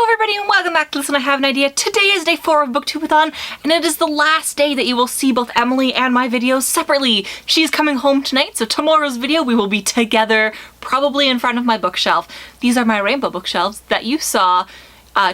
everybody and welcome back to Listen I Have an Idea. Today is day 4 of Booktubeathon and it is the last day that you will see both Emily and my videos separately. She's coming home tonight, so tomorrow's video we will be together, probably in front of my bookshelf. These are my rainbow bookshelves that you saw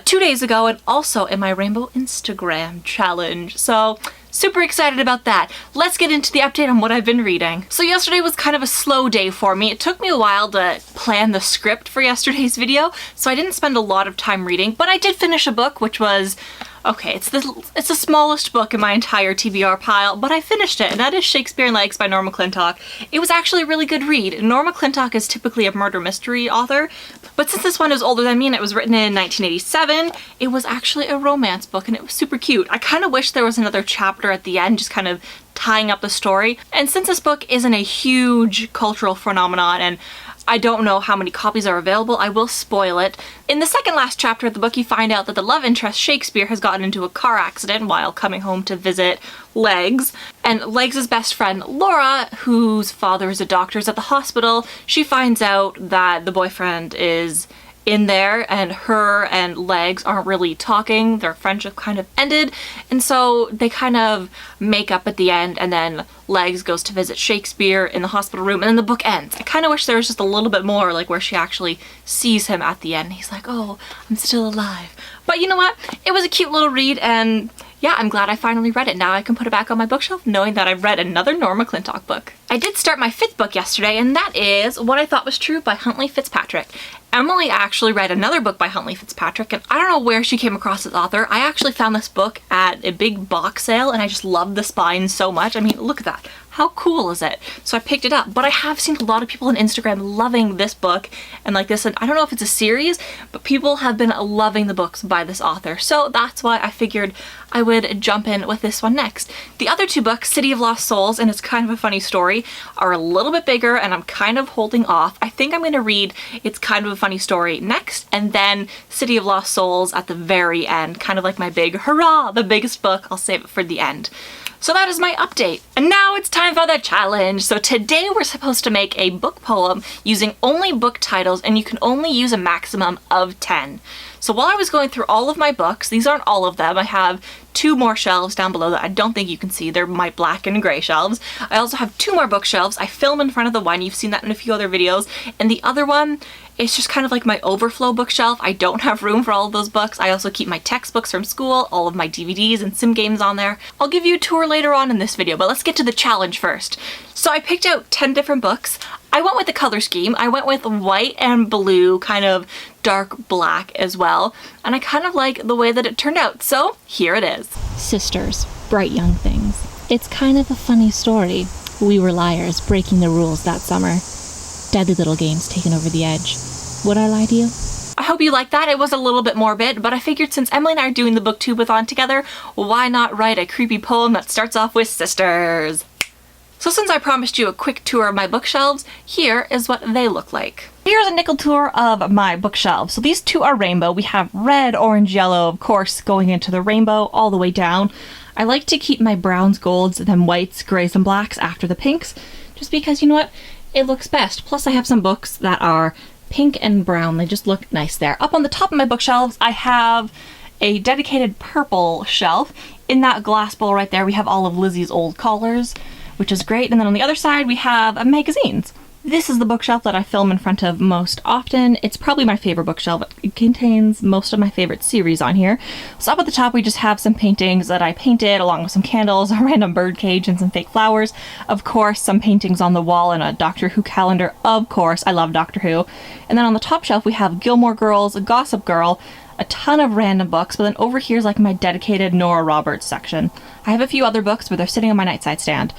2 days ago and also in my rainbow Instagram challenge. So super excited about that. Let's get into the update on what I've been reading. So yesterday was kind of a slow day for me. It took me a while to plan the script for yesterday's video, so I didn't spend a lot of time reading, but I did finish a book, which was, okay, it's the smallest book in my entire TBR pile, but I finished it, and that is Shakespeare in Legs by Norma Clintock. It was actually a really good read. Norma Clintock is typically a murder mystery author, but since this one is older than me and it was written in 1987, it was actually a romance book and it was super cute. I kind of wish there was another chapter at the end just kind of tying up the story. And since this book isn't a huge cultural phenomenon and I don't know how many copies are available, I will spoil it. In the second last chapter of the book, you find out that the love interest Shakespeare has gotten into a car accident while coming home to visit Legs. And Legs' best friend, Laura, whose father is a doctor, is at the hospital. She finds out that the boyfriend is in there and her and Legs aren't really talking. Their friendship kind of ended, and so they kind of make up at the end, and then Legs goes to visit Shakespeare in the hospital room and then the book ends. I kind of wish there was just a little bit more, like where she actually sees him at the end. He's like, oh, I'm still alive. But you know what? It was a cute little read, and yeah, I'm glad I finally read it. Now I can put it back on my bookshelf knowing that I've read another Norma Clintock book. I did start my 5th book yesterday, and that is What I Thought Was True by Huntley Fitzpatrick. Emily actually read another book by Huntley Fitzpatrick, and I don't know where she came across this author. I actually found this book at a big box sale, and I just loved the spine so much. I mean, look at that. How cool is it? So I picked it up, but I have seen a lot of people on Instagram loving this book and like this, and I don't know if it's a series, but people have been loving the books by this author. So that's why I figured I would jump in with this one next. The other 2 books, City of Lost Souls and It's Kind of a Funny Story, are a little bit bigger and I'm kind of holding off. I think I'm going to read It's Kind of a Funny Story next and then City of Lost Souls at the very end, kind of like my big hurrah, the biggest book. I'll save it for the end. So that is my update. And now it's time for the challenge. So today we're supposed to make a book poem using only book titles, and you can only use a maximum of 10. So while I was going through all of my books, these aren't all of them, I have 2 more shelves down below that I don't think you can see. They're my black and gray shelves. I also have 2 more bookshelves. I film in front of the one. You've seen that in a few other videos. And the other one, it's just kind of like my overflow bookshelf. I don't have room for all of those books. I also keep my textbooks from school, all of my DVDs and sim games on there. I'll give you a tour later on in this video, but let's get to the challenge first. So I picked out 10 different books. I went with the color scheme. I went with white and blue, kind of dark black as well. And I kind of like the way that it turned out. So here it is. Sisters, bright young things. It's kind of a funny story. We were liars, breaking the rules that summer. Deadly little games taking over the edge. Would I lie to you? I hope you like that. It was a little bit morbid, but I figured since Emily and I are doing the Booktubeathon together, why not write a creepy poem that starts off with sisters? So since I promised you a quick tour of my bookshelves, here is what they look like. Here's a nickel tour of my bookshelves. So these 2 are rainbow. We have red, orange, yellow, of course, going into the rainbow all the way down. I like to keep my browns, golds, and then whites, grays, and blacks after the pinks, just because, you know what, it looks best. Plus I have some books that are pink and brown. They just look nice there. Up on the top of my bookshelves, I have a dedicated purple shelf. In that glass bowl right there, we have all of Lizzie's old collars, which is great. And then on the other side, we have magazines. This is the bookshelf that I film in front of most often. It's probably my favorite bookshelf. It contains most of my favorite series on here. So up at the top, we just have some paintings that I painted along with some candles, a random bird cage, and some fake flowers. Of course, some paintings on the wall and a Doctor Who calendar. Of course, I love Doctor Who. And then on the top shelf, we have Gilmore Girls, Gossip Girl, a ton of random books, but then over here is like my dedicated Nora Roberts section. I have a few other books, but they're sitting on my nightside stand.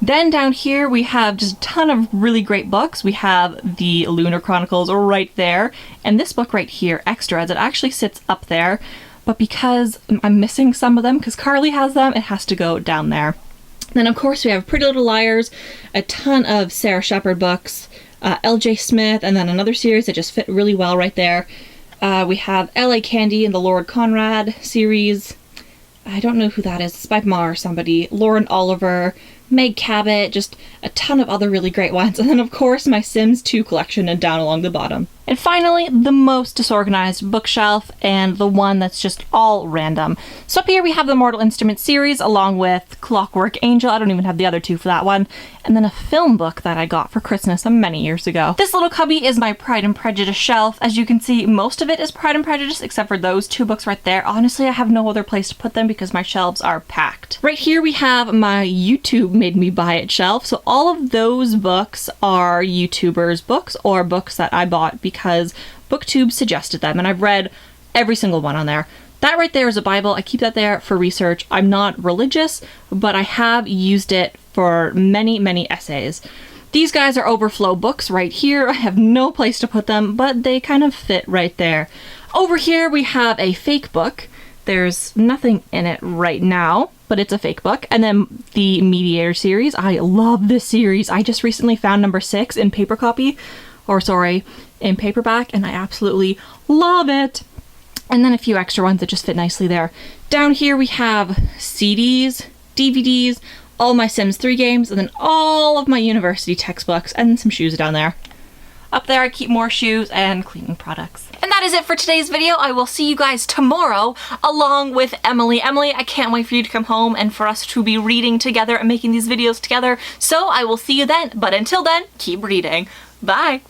Then down here we have just a ton of really great books. We have the Lunar Chronicles right there, and this book right here, Extras, it actually sits up there, but because I'm missing some of them, because Carly has them, it has to go down there. Then of course we have Pretty Little Liars, a ton of Sarah Shepard books, L.J. Smith, and then another series that just fit really well right there. We have L.A. Candy and the Lord Conrad series. I don't know who that is. It's by Ma or somebody. Lauren Oliver, Meg Cabot, just a ton of other really great ones. And then of course my Sims 2 collection and down along the bottom. And finally, the most disorganized bookshelf, and the one that's just all random. So up here we have the Mortal Instruments series along with Clockwork Angel. I don't even have the other two for that one. And then a film book that I got for Christmas many years ago. This little cubby is my Pride and Prejudice shelf. As you can see, most of it is Pride and Prejudice except for those two books right there. Honestly, I have no other place to put them because my shelves are packed. Right here we have my YouTube made me buy it shelf. So all of those books are YouTubers' books or books that I bought because Booktube suggested them, and I've read every single one on there. That right there is a Bible. I keep that there for research. I'm not religious, but I have used it for many essays. These guys are overflow books right here. I have no place to put them, but they kind of fit right there. Over here we have a fake book. There's nothing in it right now, but it's a fake book. And then the Mediator series. I love this series. I just recently found number 6 in paper copy, or sorry, in paperback, and I absolutely love it. And then a few extra ones that just fit nicely there. Down here we have CDs, DVDs, all my Sims 3 games, and then all of my university textbooks, and some shoes down there. Up there I keep more shoes and cleaning products. And that is it for today's video. I will see you guys tomorrow along with Emily. Emily, I can't wait for you to come home and for us to be reading together and making these videos together. So I will see you then. But until then, keep reading. Bye.